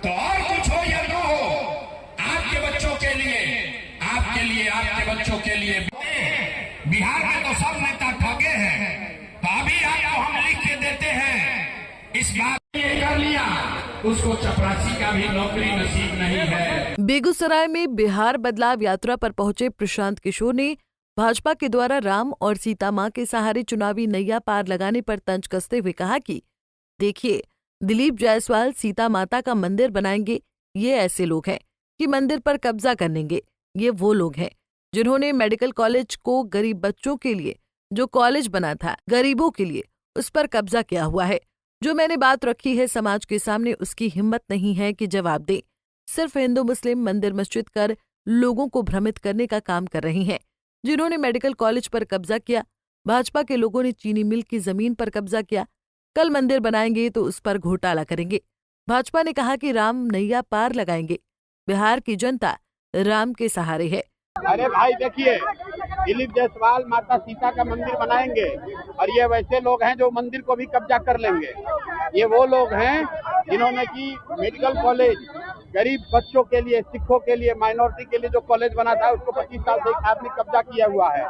तो और कुछ हो या न हो, आपके बच्चों के लिए, आपके लिए, आपके बच्चों के लिए बिहार में तो सब नेता ठगे हैं, तो अभी आपको हम लिख के देते हैं, इस बात ये कर लिया, उसको चपरासी का भी नौकरी नसीब नहीं है। बेगूसराय में बिहार बदलाव यात्रा पर पहुंचे प्रशांत किशोर ने भाजपा के द्वारा राम और सीता मां के सहारे चुनावी नैया पार लगाने पर तंज कसते हुए कहा कि देखिए, दिलीप जायसवाल सीता माता का मंदिर बनाएंगे, ये ऐसे लोग हैं कि मंदिर पर कब्जा कर लेंगे। ये वो लोग हैं जिन्होंने मेडिकल कॉलेज को गरीब बच्चों के लिए, जो कॉलेज बना था गरीबों के लिए, उस पर कब्जा किया हुआ है। जो मैंने बात रखी है समाज के सामने, उसकी हिम्मत नहीं है कि जवाब दे। सिर्फ हिंदू मुस्लिम मंदिर मस्जिद कर लोगों को भ्रमित करने का काम कर रही हैं। जिन्होंने मेडिकल कॉलेज पर कब्जा किया, भाजपा के लोगों ने चीनी मिल की जमीन पर कब्जा किया। कल मंदिर बनाएंगे तो उस पर घोटाला करेंगे। भाजपा ने कहा कि राम नैया पार लगाएंगे। बिहार की जनता राम के सहारे है। अरे भाई देखिए, दिलीप जायसवाल माता सीता का मंदिर बनाएंगे और ये वैसे लोग हैं जो मंदिर को भी कब्जा कर लेंगे। ये वो लोग हैं जिन्होंने की मेडिकल कॉलेज गरीब बच्चों के लिए, सिखों के लिए, माइनॉरिटी के लिए जो कॉलेज बना था उसको 25 साल से एक आदमी कब्जा किया हुआ है।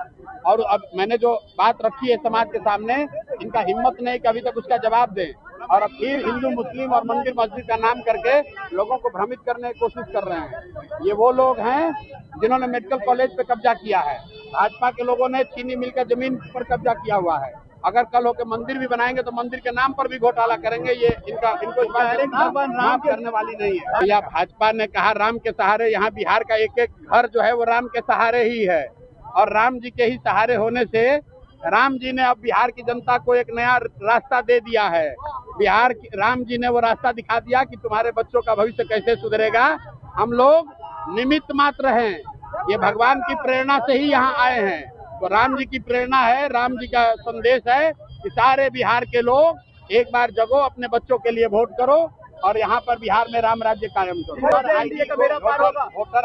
और अब मैंने जो बात रखी है समाज के सामने, इनका हिम्मत नहीं कि अभी तक उसका जवाब दें, और अब फिर हिंदू मुस्लिम और मंदिर मस्जिद का नाम करके लोगों को भ्रमित करने की कोशिश कर रहे हैं। ये वो लोग हैं जिन्होंने मेडिकल कॉलेज पे कब्जा किया है। भाजपा के लोगों ने चीनी मिल का जमीन पर कब्जा किया हुआ है। अगर कल होकर मंदिर भी बनाएंगे तो मंदिर के नाम पर भी घोटाला करेंगे। ये इनको इस बात माफ करने वाली नहीं है। भैया, भाजपा ने कहा राम के सहारे, यहाँ बिहार का एक एक घर जो है वो राम के सहारे ही है, और राम जी के ही सहारे होने से राम जी ने अब बिहार की जनता को एक नया रास्ता दे दिया है। राम जी ने वो रास्ता दिखा दिया कि तुम्हारे बच्चों का भविष्य कैसे सुधरेगा। हम लोग निमित्त मात्र हैं, ये भगवान की प्रेरणा से ही यहाँ आए हैं। तो राम जी की प्रेरणा है, राम जी का संदेश है कि सारे बिहार के लोग एक बार जगो, अपने बच्चों के लिए वोट करो और यहाँ पर बिहार में राम राज्य कायम करो। वोटर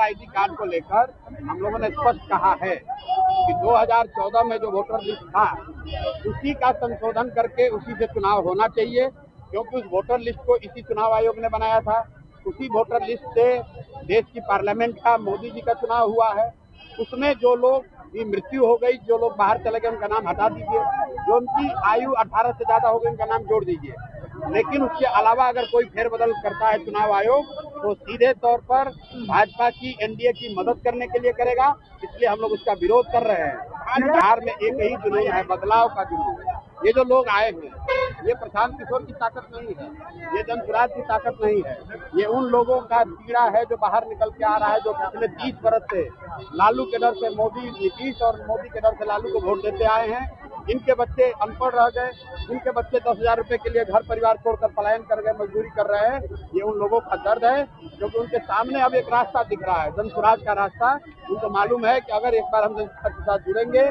आईडी कार्ड को लेकर हम लोगों ने स्पष्ट कहा है कि 2014 में जो वोटर लिस्ट था उसी का संशोधन करके उसी से चुनाव होना चाहिए, क्योंकि उस वोटर लिस्ट को इसी चुनाव आयोग ने बनाया था। उसी वोटर लिस्ट से देश की पार्लियामेंट का, मोदी जी का चुनाव हुआ है। उसमें जो लोग की मृत्यु हो गई, जो लोग बाहर चले गए, उनका नाम हटा दीजिए। जो उनकी आयु 18 से ज्यादा हो गई, उनका नाम जोड़ दीजिए। लेकिन उसके अलावा अगर कोई फेरबदल करता है चुनाव आयोग, तो सीधे तौर पर भाजपा की, एनडीए की मदद करने के लिए करेगा। इसलिए हम लोग उसका विरोध कर रहे हैं। बिहार में एक ही जुनून है, बदलाव का जुनून। ये जो लोग आए हैं, ये प्रशांत किशोर की ताकत नहीं है, ये जनसुराज की ताकत नहीं है। ये उन लोगों का पीड़ा है जो बाहर निकल के आ रहा है, जो पिछले 30 वर्ष से लालू के डर से मोदी, नीतीश और मोदी के डर से लालू को वोट देते आए हैं। इनके बच्चे अनपढ़ रह गए, इनके बच्चे 10,000 रुपए के लिए घर परिवार छोड़कर पलायन कर गए, मजदूरी कर रहे हैं। ये उन लोगों का दर्द है, क्योंकि उनके सामने अब एक रास्ता दिख रहा है, जनसुराज का रास्ता। उनको मालूम है कि अगर एक बार हम जनसुराज के साथ जुड़ेंगे,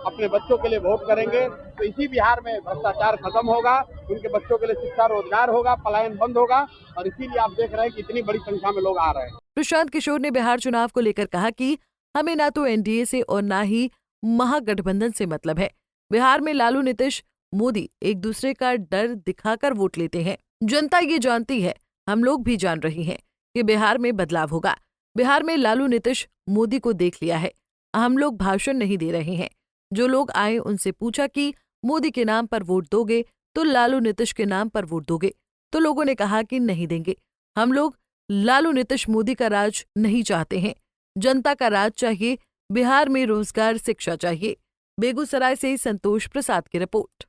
अपने बच्चों के लिए वोट करेंगे, तो इसी बिहार में भ्रष्टाचार खत्म होगा, उनके बच्चों के लिए शिक्षा, रोजगार होगा, पलायन बंद होगा। और इसीलिए आप देख रहे हैं कि इतनी बड़ी संख्या में लोग आ रहे हैं। प्रशांत किशोर ने बिहार चुनाव को लेकर कहा कि हमें ना तो एनडीए से और ना ही महागठबंधन से मतलब है। बिहार में लालू, नीतीश, मोदी एक दूसरे का डर दिखाकर वोट लेते हैं। जनता ये जानती है, हम लोग भी जान रही हैं कि बिहार में बदलाव होगा। बिहार में लालू, नीतीश, मोदी को देख लिया है। हम लोग भाषण नहीं दे रहे हैं। जो लोग आए उनसे पूछा कि मोदी के नाम पर वोट दोगे तो लालू, नीतीश के नाम पर वोट दोगे, तो लोगों ने कहा कि नहीं देंगे। हम लोग लालू, नीतीश, मोदी का राज नहीं चाहते हैं। जनता का राज चाहिए। बिहार में रोजगार, शिक्षा चाहिए। बेगूसराय से संतोष प्रसाद की रिपोर्ट।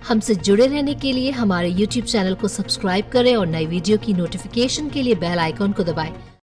हमसे जुड़े रहने के लिए हमारे YouTube चैनल को सब्सक्राइब करें और नई वीडियो की नोटिफिकेशन के लिए बेल आइकॉन को दबाएं।